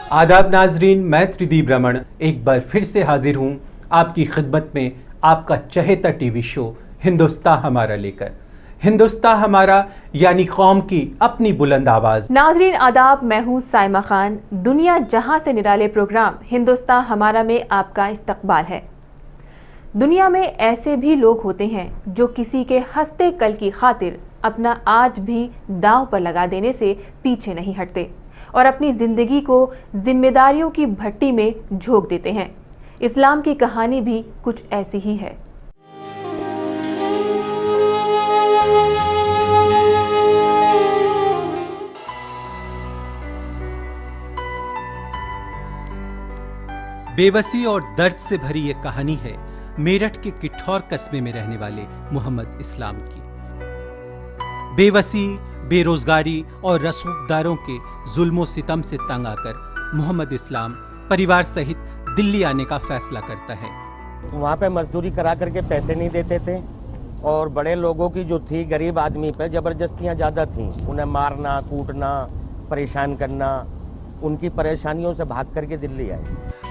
आदाब नाजरीन, मैं त्रिदीप रमन एक बार फिर से हाजिर हूँ आपकी खिदमत में आपका चहेता टीवी शो हिंदुस्तान हमारा लेकर। हिंदुस्तान हमारा यानी कौम की अपनी बुलंद आवाज। नाजरीन आदाब, मैं हूँ साइमा खान। दुनिया जहाँ से निराले प्रोग्राम हिंदुस्तान हमारा में आपका इस्तकबाल है। दुनिया में ऐसे भी लोग होते हैं जो किसी के हंसते कल की खातिर अपना आज भी दांव पर लगा देने से पीछे नहीं हटते और अपनी जिंदगी को जिम्मेदारियों की भट्टी में झोंक देते हैं। इस्लाम की कहानी भी कुछ ऐसी ही है। बेबसी और दर्द से भरी ये कहानी है मेरठ के किठौर कस्बे में रहने वाले मोहम्मद इस्लाम की। बेबसी, बेरोजगारी और रसूखदारों के जुल्मों सितम से तंग आकर मोहम्मद इस्लाम परिवार सहित दिल्ली आने का फैसला करता है। वहाँ पे मजदूरी करा करके पैसे नहीं देते थे और बड़े लोगों की जो थी गरीब आदमी पे जबरदस्तियाँ ज़्यादा थीं। उन्हें मारना, कूटना, परेशान करना, उनकी परेशानियों से भाग करके दिल्ली आए।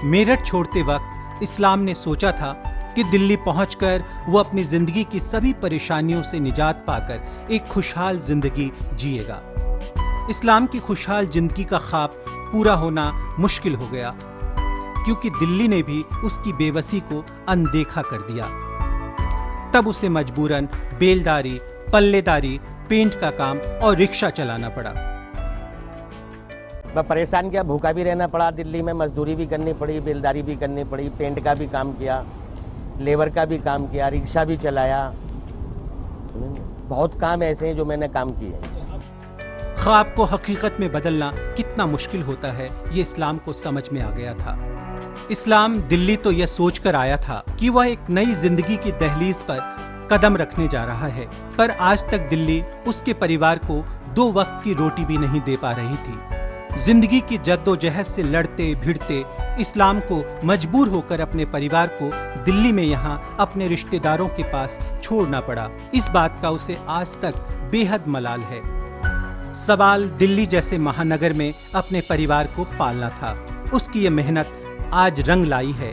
मेरठ छोड़ते वक्त इस्लाम ने सोचा था कि दिल्ली पहुंचकर वो अपनी जिंदगी की सभी परेशानियों से निजात पाकर एक खुशहाल जिंदगी जिएगा। इस्लाम की खुशहाल जिंदगी का ख्वाब पूरा होना मुश्किल हो गया क्योंकि दिल्ली ने भी उसकी बेबसी को अनदेखा कर दिया। तब उसे मजबूरन बेलदारी, पल्लेदारी, पेंट का काम और रिक्शा चलाना पड़ा। मैं परेशान किया, भूखा भी रहना पड़ा। दिल्ली में मजदूरी भी करनी पड़ी, बेलदारी भी करनी पड़ी, पेंट का भी काम किया, लेबर का भी काम किया, रिक्शा भी चलाया। बहुत काम ऐसे हैं जो मैंने काम किए। ख्वाब को हकीकत में बदलना कितना मुश्किल होता है ये इस्लाम को समझ में आ गया था। इस्लाम दिल्ली तो यह सोचकर आया था कि वह एक नई जिंदगी की दहलीज पर कदम रखने जा रहा है, पर आज तक दिल्ली उसके परिवार को 2 वक्त की रोटी भी नहीं दे पा रही थी। जिंदगी की जद्दोजहद से लड़ते भिड़ते इस्लाम को मजबूर होकर अपने परिवार को दिल्ली में यहाँ अपने रिश्तेदारों के पास छोड़ना पड़ा। इस बात का उसे आज तक बेहद मलाल है। सवाल दिल्ली जैसे महानगर में अपने परिवार को पालना था। उसकी ये मेहनत आज रंग लाई है।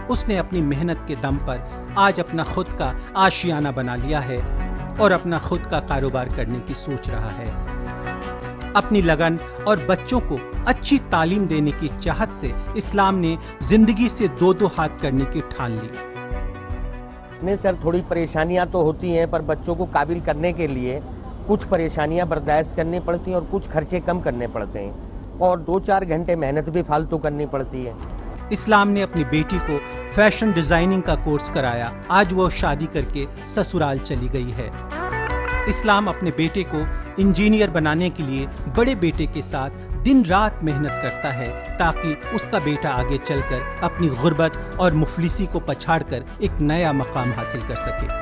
उसने अपनी मेहनत के दम पर आज अपना खुद का आशियाना बना लिया है और अपना खुद का कारोबार करने की सोच रहा है। अपनी लगन और बच्चों को अच्छी तालीम देने की चाहत से इस्लाम ने जिंदगी से 2-2 हाथ करने की ठान ली। नहीं सर, थोड़ी परेशानियां तो होती हैं, पर बच्चों को काबिल करने के लिए कुछ परेशानियां बर्दाश्त करनी पड़ती हैं और कुछ खर्चे कम करने पड़ते हैं और 2-4 घंटे मेहनत भी फालतू करनी पड़ती है। इस्लाम ने अपनी बेटी को फैशन डिजाइनिंग का कोर्स कराया। आज वो शादी करके ससुराल चली गई है। इस्लाम अपने बेटे को इंजीनियर बनाने के लिए बड़े बेटे के साथ दिन रात मेहनत करता है ताकि उसका बेटा आगे चलकर अपनी गुर्बत और मुफलिसी को पछाड़कर एक नया मकाम हासिल कर सके।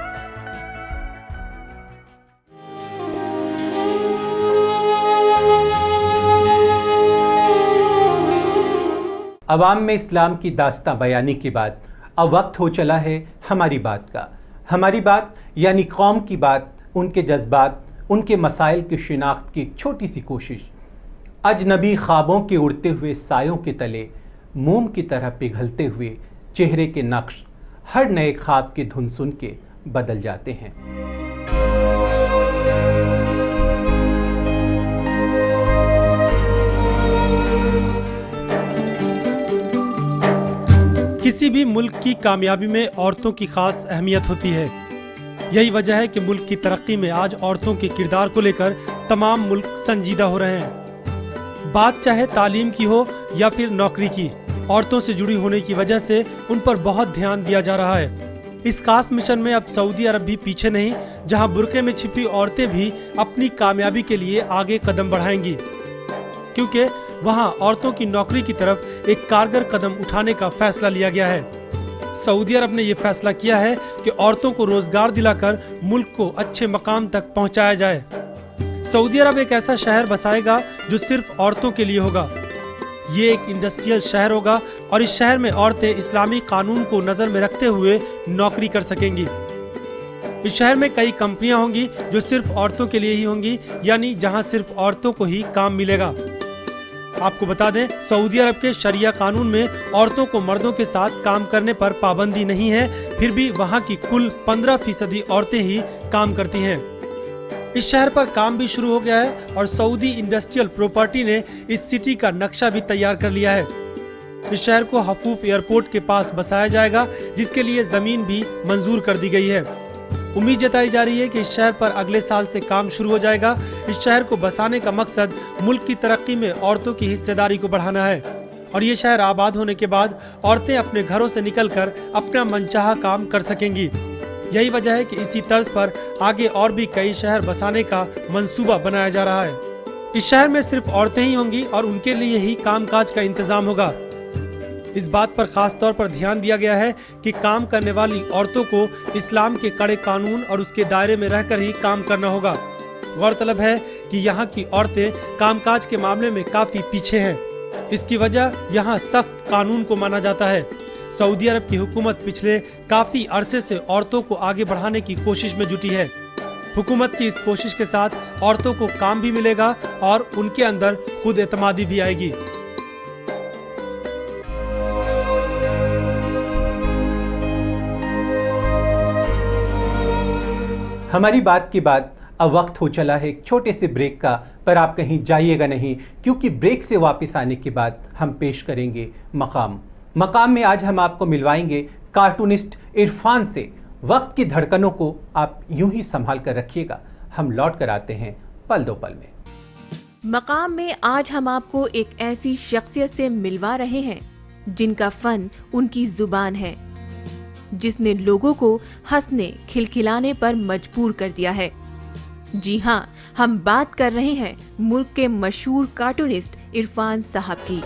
अवाम में इस्लाम की दास्तां बयानी के बाद अब वक्त हो चला है हमारी बात का। हमारी बात यानी कौम की बात, उनके जज्बात, उनके मसाइल की शिनाख्त की एक छोटी सी कोशिश। अजनबी ख्वाबों के उड़ते हुए सायों के तले मोम की तरह पिघलते हुए चेहरे के नक्श हर नए ख्वाब की धुन सुन के बदल जाते हैं। किसी भी मुल्क की कामयाबी में औरतों की खास अहमियत होती है। यही वजह है कि मुल्क की तरक्की में आज औरतों के किरदार को लेकर तमाम मुल्क संजीदा हो रहे हैं। बात चाहे तालीम की हो या फिर नौकरी की, औरतों से जुड़ी होने की वजह से उन पर बहुत ध्यान दिया जा रहा है। इस खास मिशन में अब सऊदी अरब भी पीछे नहीं, जहां बुर्के में छिपी औरतें भी अपनी कामयाबी के लिए आगे कदम बढ़ाएंगी, क्योंकि वहां औरतों की नौकरी की तरफ एक कारगर कदम उठाने का फैसला लिया गया है। सऊदी अरब ने यह फैसला किया है कि औरतों को रोजगार दिलाकर मुल्क को अच्छे मकाम तक पहुंचाया जाए। सऊदी अरब एक ऐसा शहर बसाएगा जो सिर्फ औरतों के लिए होगा। ये एक इंडस्ट्रियल शहर होगा और इस शहर में औरतें इस्लामी कानून को नजर में रखते हुए नौकरी कर सकेंगी। इस शहर में कई कंपनियां होंगी जो सिर्फ औरतों के लिए ही होंगी, यानी जहां सिर्फ औरतों को ही काम मिलेगा। आपको बता दें, सऊदी अरब के शरिया कानून में औरतों को मर्दों के साथ काम करने पर पाबंदी नहीं है, फिर भी वहाँ की कुल 15% औरतें ही काम करती हैं। इस शहर पर काम भी शुरू हो गया है और सऊदी इंडस्ट्रियल प्रॉपर्टी ने इस सिटी का नक्शा भी तैयार कर लिया है। इस शहर को हफूफ एयरपोर्ट के पास बसाया जाएगा, जिसके लिए जमीन भी मंजूर कर दी गई है। उम्मीद जताई जा रही है कि इस शहर पर अगले साल से काम शुरू हो जाएगा। इस शहर को बसाने का मकसद मुल्क की तरक्की में औरतों की हिस्सेदारी को बढ़ाना है और ये शहर आबाद होने के बाद औरतें अपने घरों से निकलकर अपना मनचाहा काम कर सकेंगी। यही वजह है कि इसी तर्ज पर आगे और भी कई शहर बसाने का मंसूबा बनाया जा रहा है। इस शहर में सिर्फ औरतें ही होंगी और उनके लिए ही कामकाज का इंतजाम होगा। इस बात पर खास तौर पर ध्यान दिया गया है कि काम करने वाली औरतों को इस्लाम के कड़े कानून और उसके दायरे में रहकर ही काम करना होगा। गौरतलब है कि यहाँ की औरतें कामकाज के मामले में काफी पीछे हैं। इसकी वजह यहाँ सख्त कानून को माना जाता है। सऊदी अरब की हुकूमत पिछले काफी अरसे से औरतों को आगे बढ़ाने की कोशिश में जुटी है। हुकूमत की इस कोशिश के साथ औरतों को काम भी मिलेगा और उनके अंदर खुद एतमादी भी आएगी। हमारी बात की बात अब वक्त हो चला है एक छोटे से ब्रेक का, पर आप कहीं जाइएगा नहीं, क्योंकि ब्रेक से वापस आने के बाद हम पेश करेंगे मकाम में आज हम आपको मिलवाएंगे कार्टूनिस्ट इरफान से। वक्त की धड़कनों को आप यूं ही संभाल कर रखिएगा, हम लौट कर आते हैं पल दो पल में। मकाम में आज हम आपको एक ऐसी शख्सियत से मिलवा रहे हैं जिनका फन उनकी जुबान है, जिसने लोगों को हंसने खिलखिलाने पर मजबूर कर दिया है। जी हाँ, हम बात कर रहे हैं मुल्क के मशहूर कार्टूनिस्ट इरफान साहब की।